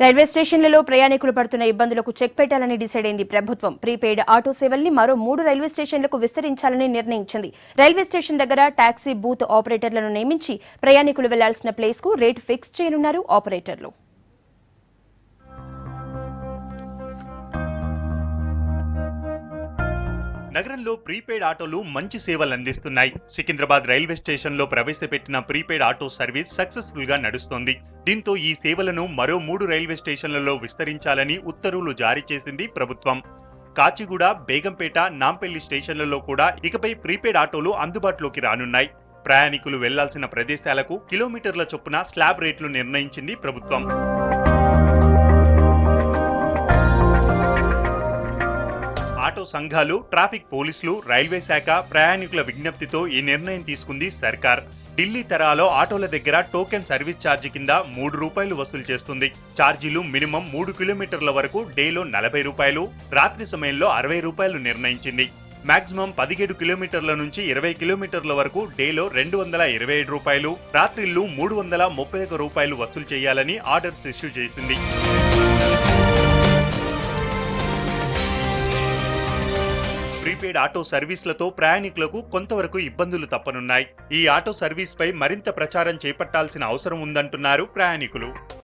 Railway స్టేషన్లలో ప్రయాణికులు పడుతున్న ఇబ్బందులకు చెక్ పెట్టాలని డిసైడ్ అయింది ప్రభుత్వం. ప్రీపెయిడ్ ఆటో సేవల్ని మరో 3 రైల్వే స్టేషన్లకు విస్తరించాలని నిర్ణయించింది. రైల్వే స్టేషన్ దగ్గర టాక్సీ బూత్ ఆపరేటర్లను నియమించి ప్రయాణికులు వెళ్లాల్సిన ప్లేస్ కు రేటు ఫిక్స్ చేయనున్నారు ఆపరేటర్లు. నగరంలో ప్రీపెయిడ్ ఆటోలు మంచి సేవలు అందిస్తున్నాయి. సికింద్రాబాద్ రైల్వే స్టేషన్లో ప్రవేశపెట్టిన ప్రీపెయిడ్ ఆటో సర్వీస్ సక్సెస్ఫుల్ గా నడుస్తోంది. దీంతో ఈ సేవలను మరో 3 రైల్వే స్టేషన్లలో విస్తరించాలని ఉత్తర్వులు జారీ చేసింది ప్రభుత్వం. కాచిగూడ, బేగంపేట, నాంపల్లి స్టేషన్లలో కూడా ఇకపై ప్రీపెయిడ్ ఆటోలు అందుబాటులోకి రానున్నాయి. ప్రయాణికులు వెళ్లాల్సిన ప్రదేశాలకు కిలోమీటర్ల చొప్పున స్లాబ్ రేట్లు నిర్ణయించింది ప్రభుత్వం. ఆటో సంఘాలు, ట్రాఫిక్ పోలీసులు, రైల్వే శాఖ ప్రయాణికుల విజ్ఞప్తితో ఈ నిర్ణయం తీసుకుంది సర్కార్. ఢిల్లీ తరహాలో ఆటోల దగ్గర టోకెన్ సర్వీస్ ఛార్జీ కింద ₹3 వసూలు చేస్తుంది. ఛార్జీలు మినిమం 3 కిలోమీటర్ల వరకు డేలో ₹40, రాత్రి సమయంలో ₹60 నిర్ణయించింది. మాక్సిమం 17 కిలోమీటర్ల నుంచి 20 కిలోమీటర్ల వరకు డేలో ₹227, రాత్రిళ్లు ₹331 వసూలు చేయాలని ఆర్డర్స్ ఇష్యూ చేసింది. ప్రీపెయిడ్ ఆటో సర్వీసులతో ప్రయాణికులకు కొంతవరకు ఇబ్బందులు తప్పనున్నాయి. ఈ ఆటో సర్వీస్ పై మరింత ప్రచారం చేపట్టాల్సిన అవసరం ఉందంటున్నారు ప్రయాణికులు.